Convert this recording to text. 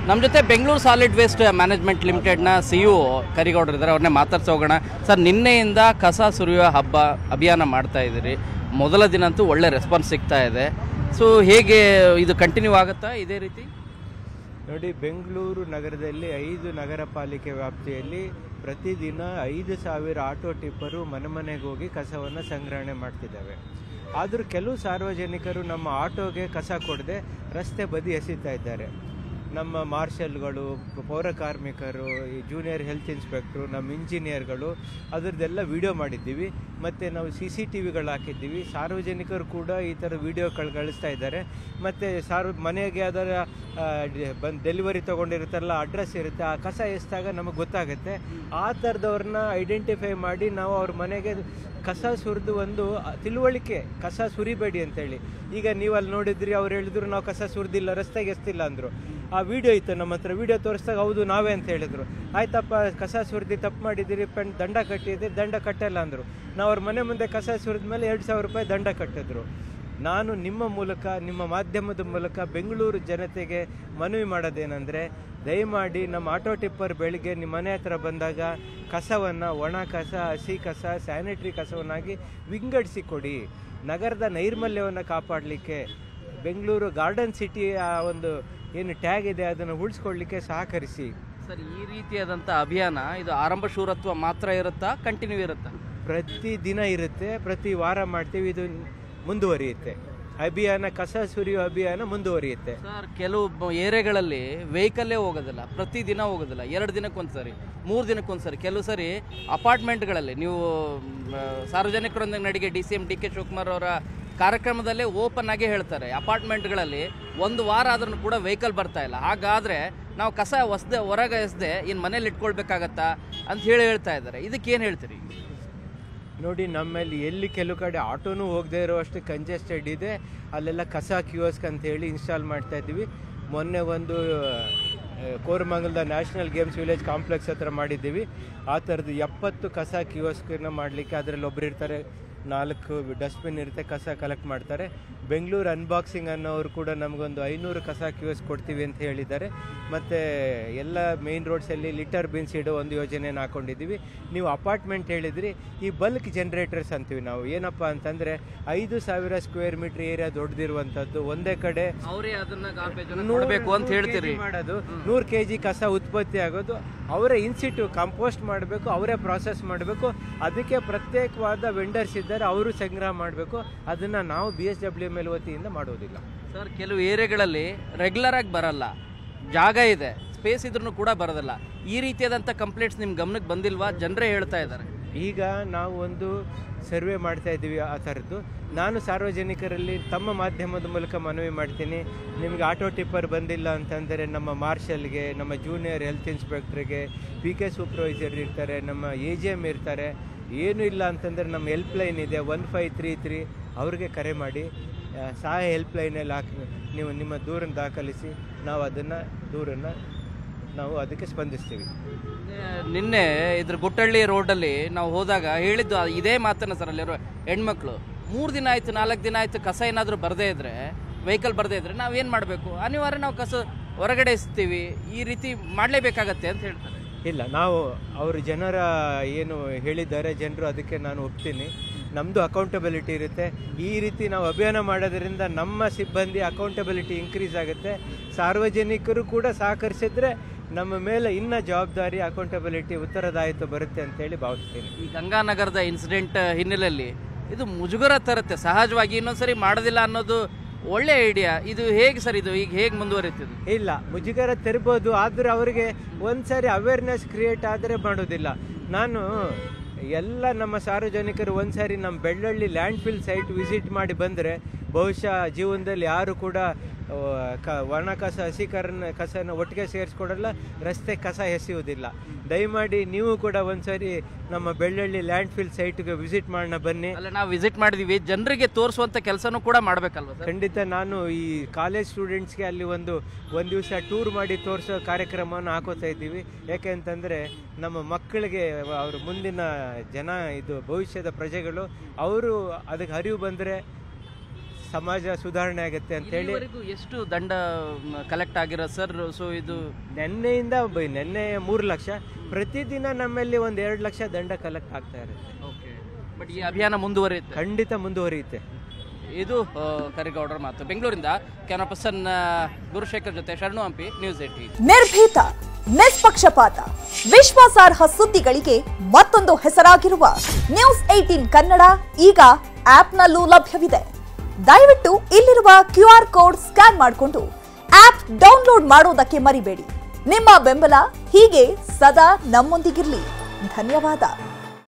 ನಮ್ಮ ಜೊತೆ Bengaluru solid waste management ಲಿಮಿಟೆಡ್ನ CEO ಕರಿಗೌಡರು ಇದ್ದಾರೆ. ಅವ್ರನ್ನೇ ಮಾತಾಡ್ಸಿ ಹೋಗೋಣ. ಸರ್, ನಿನ್ನೆಯಿಂದ ಕಸ ಸುರಿಯುವ ಅಭಿಯಾನ ಮಾಡ್ತಾ ಇದ್ದೀರಿ. ಮೊದಲ ದಿನ ಅಂತೂ ಒಳ್ಳೆ ರೆಸ್ಪಾನ್ಸ್ ಸಿಗ್ತಾ ಇದೆ. ಸೊ ಹೇಗೆ ಇದು ಕಂಟಿನ್ಯೂ ಆಗುತ್ತಾ ಇದೇ ರೀತಿ? ನೋಡಿ, ಬೆಂಗಳೂರು ನಗರದಲ್ಲಿ 5 ನಗರ ಪಾಲಿಕೆ ವ್ಯಾಪ್ತಿಯಲ್ಲಿ ಪ್ರತಿದಿನ 5,000 ಆಟೋ ಟಿಪ್ಪರು ಮನೆಗೆ ಹೋಗಿ ಕಸವನ್ನು ಸಂಗ್ರಹಣೆ ಮಾಡ್ತಿದ್ದಾವೆ. ಆದರೂ ಕೆಲವು ಸಾರ್ವಜನಿಕರು ನಮ್ಮ ಆಟೋಗೆ ಕಸ ಕೊಡದೆ ರಸ್ತೆ ಬದಿ ಎಸಿತಾ ಇದ್ದಾರೆ. ನಮ್ಮ ಮಾರ್ಷಲ್ಗಳು, ಪೌರ ಕಾರ್ಮಿಕರು, ಈ ಜೂನಿಯರ್ ಹೆಲ್ತ್ ಇನ್ಸ್ಪೆಕ್ಟ್ರು, ನಮ್ಮ ಇಂಜಿನಿಯರ್ಗಳು ಅದರದ್ದೆಲ್ಲ ವಿಡಿಯೋ ಮಾಡಿದ್ದೀವಿ. ಮತ್ತು ನಾವು CCTVಗಳು ಹಾಕಿದ್ದೀವಿ. ಸಾರ್ವಜನಿಕರು ಕೂಡ ಈ ಥರ ವಿಡಿಯೋಗಳು ಕಳಿಸ್ತಾ ಇದ್ದಾರೆ. ಮತ್ತು ಮನೆಗೆ ಅದರ ಡೆಲಿವರಿ ತೊಗೊಂಡಿರುತ್ತಲ್ಲ, ಅಡ್ರೆಸ್ ಇರುತ್ತೆ, ಆ ಕಸ ಎಸ್ದಾಗ ನಮಗೆ ಗೊತ್ತಾಗುತ್ತೆ. ಆ ಥರದವ್ರನ್ನ ಐಡೆಂಟಿಫೈ ಮಾಡಿ ನಾವು ಅವ್ರ ಮನೆಗೆ ಕಸ ಸುರಿದು ಒಂದು ತಿಳುವಳಿಕೆ, ಕಸ ಸುರಿಬೇಡಿ ಅಂತೇಳಿ. ಈಗ ನೀವು ಅಲ್ಲಿ ನೋಡಿದ್ರಿ, ಅವ್ರು ಹೇಳಿದ್ರು ನಾವು ಕಸ ಸುರಿದಿಲ್ಲ, ರಸ್ತೆಗೆ ಎಸ್ತಿಲ್ಲ ಅಂದರು. ಆ ವಿಡಿಯೋ ಇತ್ತು ನಮ್ಮ ಹತ್ರ. ವಿಡಿಯೋ ತೋರಿಸಿದಾಗ ಹೌದು ನಾವೇ ಅಂತ ಹೇಳಿದರು. ಆಯ್ತಪ್ಪ, ಕಸ ಸುರಿದು ತಪ್ಪು ಮಾಡಿದ್ದೀರಿ, ದಂಡ ಕಟ್ಟಿದ್ದೀರಿ, ದಂಡ ಕಟ್ಟಲ್ಲ ಅಂದರು. ನಾವು ಅವ್ರ ಮನೆ ಮುಂದೆ ಕಸ ಸುರಿದ ಮೇಲೆ 2,000 ರೂಪಾಯಿ ದಂಡ ಕಟ್ಟಿದ್ರು. ನಾನು ನಿಮ್ಮ ಮೂಲಕ, ನಿಮ್ಮ ಮಾಧ್ಯಮದ ಮೂಲಕ ಬೆಂಗಳೂರು ಜನತೆಗೆ ಮನವಿ ಮಾಡೋದೇನೆಂದರೆ, ದಯಮಾಡಿ ನಮ್ಮ ಆಟೋ ಟಿಪ್ಪರ್ ಬೆಳಿಗ್ಗೆ ನಿಮ್ಮ ಮನೆ ಹತ್ರ ಬಂದಾಗ ಕಸವನ್ನು ಒಣ ಕಸ, ಹಸಿ ಕಸ, ಸ್ಯಾನಿಟ್ರಿ ಕಸವನ್ನಾಗಿ ವಿಂಗಡಿಸಿ ಕೊಡಿ. ನಗರದ ನೈರ್ಮಲ್ಯವನ್ನು ಕಾಪಾಡಲಿಕ್ಕೆ ಬೆಂಗಳೂರು ಗಾರ್ಡನ್ ಸಿಟಿ ಒಂದು ಏನು ಟ್ಯಾಗ್ ಇದೆ ಅದನ್ನು ಉಳಿಸ್ಕೊಳ್ಳಿಕ್ಕೆ ಸಹಕರಿಸಿ. ಸರ್, ಈ ರೀತಿಯಾದಂಥ ಅಭಿಯಾನ ಇದು ಆರಂಭ ಶೂರತ್ವ ಮಾತ್ರ ಇರುತ್ತಾ, ಕಂಟಿನ್ಯೂ ಇರುತ್ತಾ? ಪ್ರತಿ ದಿನ ಇರುತ್ತೆ, ಪ್ರತಿ ವಾರ ಮಾಡ್ತೀವಿ. ಇದು ಮುಂದುವರಿಯುತ್ತೆ. ಅಭಿಯಾನ, ಕಸ ಸುರಿಯುವ ಅಭಿಯಾನ ಮುಂದುವರಿಯುತ್ತೆ. ಸರ್, ಕೆಲವು ಏರಿಯಾಗಳಲ್ಲಿ ವೆಹಿಕಲ್ಲೇ ಹೋಗೋದಿಲ್ಲ, ಪ್ರತಿದಿನ ಹೋಗೋದಿಲ್ಲ, 2 ದಿನಕ್ಕೊಂದ್ಸರಿ, 3 ದಿನಕ್ಕೊಂದ್ಸರಿ. ಕೆಲವು ಸರಿ ಅಪಾರ್ಟ್ಮೆಂಟ್ಗಳಲ್ಲಿ ನೀವು ಸಾರ್ವಜನಿಕರೊಂದಿಗೆ ನಡಿಗೆ DCM DK ಶಿವಕುಮಾರ್ ಅವರ ಕಾರ್ಯಕ್ರಮದಲ್ಲೇ ಓಪನ್ ಆಗಿ ಹೇಳ್ತಾರೆ, ಅಪಾರ್ಟ್ಮೆಂಟ್ಗಳಲ್ಲಿ 1 ವಾರ ಆದ್ರೂ ಕೂಡ ವೆಹಿಕಲ್ ಬರ್ತಾ ಇಲ್ಲ. ಹಾಗಾದರೆ ನಾವು ಕಸ ಹೊರಗೆ ಎಸದೆ ಇನ್ನು ಮನೇಲಿ ಇಟ್ಕೊಳ್ಬೇಕಾಗತ್ತಾ ಅಂತ ಹೇಳ್ತಾ ಇದ್ದಾರೆ. ಇದಕ್ಕೇನು ಹೇಳ್ತೀರಿ? ನೋಡಿ, ನಮ್ಮಲ್ಲಿ ಎಲ್ಲಿ ಕೆಲವು ಕಡೆ ಆಟೋನೂ ಹೋಗದೆ ಇರೋಷ್ಟು ಕಂಜೆಸ್ಟೆಡ್ ಇದೆ, ಅಲ್ಲೆಲ್ಲ ಕಸ ಕಿಯೋಸ್ಕ್ ಅಂತೇಳಿ ಇನ್ಸ್ಟಾಲ್ ಮಾಡ್ತಾ ಇದ್ದೀವಿ. ಮೊನ್ನೆ ಒಂದು ಕೋರಮಂಗಲದ ನ್ಯಾಷನಲ್ ಗೇಮ್ಸ್ ವಿಲೇಜ್ ಕಾಂಪ್ಲೆಕ್ಸ್ ಹತ್ರ ಮಾಡಿದ್ದೀವಿ. ಆ ಥರದ್ದು 70 ಕಸ ಕಿಯೋಸ್ಕನ್ನ ಮಾಡಲಿಕ್ಕೆ ಅದರಲ್ಲಿ ಒಬ್ಬರು ಇರ್ತಾರೆ, 4 ಡಸ್ಟ್ಬಿನ್ ಇರುತ್ತೆ, ಕಸ ಕಲೆಕ್ಟ್ ಮಾಡ್ತಾರೆ. ಬೆಂಗಳೂರು ಅನ್ಬಾಕ್ಸಿಂಗ್ ಅನ್ನೋರು ಕೂಡ ನಮಗೊಂದು 500 ಕಸ ಕಿಯೋಸ್ಕ್ ಕೊಡ್ತೀವಿ ಅಂತ ಹೇಳಿದ್ದಾರೆ. ಮತ್ತು ಎಲ್ಲ ಮೇನ್ ರೋಡ್ಸಲ್ಲಿ ಲಿಟರ್ ಬಿನ್ಸ್ ಇಡೋ ಒಂದು ಯೋಜನೆಯನ್ನು ಹಾಕ್ಕೊಂಡಿದ್ದೀವಿ. ನೀವು ಅಪಾರ್ಟ್ಮೆಂಟ್ ಹೇಳಿದ್ರಿ, ಈ ಬಲ್ಕ್ ಜನರೇಟರ್ಸ್ ಅಂತೀವಿ ನಾವು. ಏನಪ್ಪ ಅಂತಂದರೆ 5,000 ಸ್ಕ್ವೇರ್ ಮೀಟರ್ ಏರಿಯಾ ದೊಡ್ಡದಿರುವಂಥದ್ದು, ಒಂದೇ ಕಡೆ ಅವರೇ ಅದನ್ನು ನೋಡಬೇಕು ಅಂತ ಹೇಳ್ತೀರಿ. ಮಾಡೋದು 100 kg ಕಸ ಉತ್ಪತ್ತಿ ಆಗೋದು, ಅವರೇ ಇನ್ಸಿಟು ಕಂಪೋಸ್ಟ್ ಮಾಡಬೇಕು, ಅವರೇ ಪ್ರಾಸೆಸ್ ಮಾಡಬೇಕು. ಅದಕ್ಕೆ ಪ್ರತ್ಯೇಕವಾದ ವೆಂಡರ್ಸ್ ಇದ್ದಾರೆ, ಅವರು ಸಂಗ್ರಹ ಮಾಡಬೇಕು. ಅದನ್ನು ನಾವು BSWML ವತಿಯಿಂದ ಮಾಡೋದಿಲ್ಲ. ಸರ್, ಕೆಲವು ಏರಿಯಾಗಳಲ್ಲಿ ರೆಗ್ಯುಲರ್ ಆಗಿ ಬರಲ್ಲ, ಜಾಗ ಇದೆ, ಸ್ಪೇಸ್ ಇದ್ರೂ ಕೂಡ ಬರೋದಿಲ್ಲ. ಈ ರೀತಿಯಾದಂಥ ಕಂಪ್ಲೇಂಟ್ಸ್ ನಿಮ್ಮ ಗಮನಕ್ಕೆ ಬಂದಿಲ್ವಾ? ಜನರೇ ಹೇಳ್ತಾ ಇದ್ದಾರೆ. ಈಗ ನಾವು ಒಂದು ಸರ್ವೆ ಮಾಡ್ತಾ ಇದ್ದೀವಿ ಆ ಥರದ್ದು. ನಾನು ಸಾರ್ವಜನಿಕರಲ್ಲಿ ತಮ್ಮ ಮಾಧ್ಯಮದ ಮೂಲಕ ಮನವಿ ಮಾಡ್ತೀನಿ, ನಿಮಗೆ ಆಟೋ ಟಿಪ್ಪರ್ ಬಂದಿಲ್ಲ ಅಂತಂದರೆ ನಮ್ಮ ಮಾರ್ಷಲ್ಗೆ, ನಮ್ಮ ಜೂನಿಯರ್ ಹೆಲ್ತ್ ಇನ್ಸ್ಪೆಕ್ಟ್ರಿಗೆ, PK ಸೂಪರ್ವೈಸರ್ ಇರ್ತಾರೆ, ನಮ್ಮ AGM ಇರ್ತಾರೆ. ಏನೂ ಇಲ್ಲ ಅಂತಂದರೆ ನಮ್ಮ ಹೆಲ್ಪ್ಲೈನ್ ಇದೆ 1533, ಅವ್ರಿಗೆ ಕರೆ ಮಾಡಿ ಸಹಾಯ ಹೆಲ್ಪ್ಲೈನಲ್ಲಿ ನೀವು ನಿಮ್ಮ ದೂರನ್ನು ದಾಖಲಿಸಿ, ನಾವು ನಾವು ಅದಕ್ಕೆ ಸ್ಪಂದಿಸ್ತೀವಿ. ನಿನ್ನೆ ಇದ್ರ ಗುಟ್ಟಳ್ಳಿ ರೋಡಲ್ಲಿ ನಾವು ಹೋದಾಗ ಹೇಳಿದ್ದು ಇದೇ ಮಾತನ್ನ ಸರ್. ಅಲ್ಲಿರೋ ಹೆಣ್ಮಕ್ಳು 3 ದಿನ ಆಯಿತು, 4 ದಿನ ಆಯಿತು, ಕಸ ಏನಾದರೂ ಬರದೇ ಇದ್ದರೆ, ವೆಹಿಕಲ್ ಬರದೇ ಇದ್ದರೆ ನಾವೇನು ಮಾಡಬೇಕು? ಅನಿವಾರ್ಯ ನಾವು ಕಸ ಹೊರಗಡೆ ಎಸ್ತೀವಿ, ಈ ರೀತಿ ಮಾಡಲೇಬೇಕಾಗತ್ತೆ ಅಂತ ಹೇಳ್ತಾರೆ. ಇಲ್ಲ, ನಾವು ಅವರು ಜನರ ಏನು ಹೇಳಿದ್ದಾರೆ ಜನರು, ಅದಕ್ಕೆ ನಾನು ಒಪ್ತೀನಿ. ನಮ್ಮದು ಅಕೌಂಟಬಿಲಿಟಿ ಇರುತ್ತೆ. ಈ ರೀತಿ ನಾವು ಅಭಿಯಾನ ಮಾಡೋದ್ರಿಂದ ನಮ್ಮ ಸಿಬ್ಬಂದಿ ಅಕೌಂಟಬಿಲಿಟಿ ಇನ್ಕ್ರೀಸ್ ಆಗುತ್ತೆ. ಸಾರ್ವಜನಿಕರು ಕೂಡ ಸಹಕರಿಸಿದ್ರೆ ನಮ್ಮ ಮೇಲೆ ಇನ್ನೂ ಜವಾಬ್ದಾರಿ, ಅಕೌಂಟಬಿಲಿಟಿ, ಉತ್ತರದಾಯಿತ್ವ ಬರುತ್ತೆ ಅಂತೇಳಿ ಭಾವಿಸ್ತೀನಿ. ಈ ಗಂಗಾನಗರದ ಇನ್ಸಿಡೆಂಟ್ ಹಿನ್ನೆಲೆಯಲ್ಲಿ ಇದು ಮುಜುಗರ ತರುತ್ತೆ ಸಹಜವಾಗಿ. ಇನ್ನೊಂದ್ಸರಿ ಮಾಡೋದಿಲ್ಲ ಅನ್ನೋದು ಒಳ್ಳೆ ಐಡಿಯಾ. ಇದು ಹೇಗೆ ಸರ್, ಇದು ಈಗ ಹೇಗೆ ಮುಂದುವರಿತದೆ? ಇಲ್ಲ, ಮುಜುಗರ ತರ್ಬೋದು, ಆದರೆ ಅವರಿಗೆ ಒಂದ್ಸರಿ ಅವೇರ್ನೆಸ್ ಕ್ರಿಯೇಟ್ ಆದರೆ ಮಾಡೋದಿಲ್ಲ. ನಾನು ಎಲ್ಲ ನಮ್ಮ ಸಾರ್ವಜನಿಕರು ಒಂದ್ಸರಿ ನಮ್ಮ Bellahalli land fill site visit ಮಾಡಿ ಬಂದರೆ ಬಹುಶಃ ಜೀವನದಲ್ಲಿ ಯಾರು ಕೂಡ ಒಣ ಕಸ, ಹಸಿ ಕಸನ ಒಟ್ಟಿಗೆ ಸೇರಿಸ್ಕೊಡಲ್ಲ, ರಸ್ತೆ ಕಸ ಎಸೆಯುವುದಿಲ್ಲ. ದಯಮಾಡಿ ನೀವು ಕೂಡ ಒಂದ್ಸರಿ ನಮ್ಮ ಬೆಳ್ಳಳ್ಳಿ ಲ್ಯಾಂಡ್ ಫಿಲ್ ಸೈಟ್ಗೆ ವಿಸಿಟ್ ಮಾಡೋಣ, ಬನ್ನಿ. ಅಲ್ಲ, ನಾವು ವಿಸಿಟ್ ಮಾಡಿದೀವಿ, ಜನರಿಗೆ ತೋರಿಸುವಂಥ ಕೆಲಸನೂ ಕೂಡ ಮಾಡಬೇಕಲ್ವ? ಖಂಡಿತ. ನಾನು ಈ ಕಾಲೇಜ್ ಸ್ಟೂಡೆಂಟ್ಸ್ಗೆ ಅಲ್ಲಿ ಒಂದು ದಿವಸ ಟೂರ್ ಮಾಡಿ ತೋರಿಸೋ ಕಾರ್ಯಕ್ರಮವನ್ನು ಹಾಕೋತಾ ಇದ್ದೀವಿ. ಯಾಕೆ ಅಂತಂದರೆ ನಮ್ಮ ಮಕ್ಕಳಿಗೆ, ಅವರು ಮುಂದಿನ ಜನ, ಇದು ಭವಿಷ್ಯದ ಪ್ರಜೆಗಳು, ಅವರು ಅದಕ್ಕೆ ಅರಿವು ಬಂದರೆ ಸಮಾಜ ಸುಧಾರಣೆ ಆಗುತ್ತೆ ಅಂತೇಳಿ. ಇಲ್ಲಿವರೆಗೂ ಎಷ್ಟು ದಂಡ ಕಲೆಕ್ಟ್ ಆಗಿರೋ ಸರ್? ಸೊ ಇದು ನಿನ್ನೆಯಿಂದ ನಿನ್ನೆ 3 ಲಕ್ಷ, ಪ್ರತಿದಿನ ನಮ್ಮಲ್ಲಿ 1-2 ಲಕ್ಷ ದಂಡ ಕಲೆಕ್ಟ್ ಆಗ್ತಾ ಇರುತ್ತೆ. ಓಕೆ, ಬಟ್ ಈ ಅಭಿಯಾನ ಮುಂದುವರಿಯುತ್ತೆ? ಖಂಡಿತ ಮುಂದುವರಿಯುತ್ತೆ. ಇದು ಕರಿಗೌಡರ ಮಾತು. ಬೆಂಗಳೂರಿಂದ ಕ್ಯಾಮರಾ ಪರ್ಸನ್ ಗುರುಶೇಖರ್ ಜೊತೆ ಶರಣು ಹಂಪಿ, ನ್ಯೂಸ್ 18. ನಿರ್ಭೀತ, ನಿಷ್ಪಕ್ಷಪಾತ, ವಿಶ್ವಾಸಾರ್ಹ ಸುದ್ದಿಗಳಿಗೆ ಮತ್ತೊಂದು ಹೆಸರಾಗಿರುವ ನ್ಯೂಸ್ 18 ಕನ್ನಡ ಈಗ ಆಪ್ನಲ್ಲೂ ಲಭ್ಯವಿದೆ. ದಯವಿಟ್ಟು ಇಲ್ಲಿರುವ QR ಕೋಡ್ ಸ್ಕ್ಯಾನ್ ಮಾಡಿಕೊಂಡು ಆಪ್ ಡೌನ್ಲೋಡ್ ಮಾಡೋದಕ್ಕೆ ಮರಿಬೇಡಿ. ನಿಮ್ಮ ಬೆಂಬಲ ಹೀಗೆ ಸದಾ ನಮ್ಮೊಂದಿಗಿರಲಿ. ಧನ್ಯವಾದ.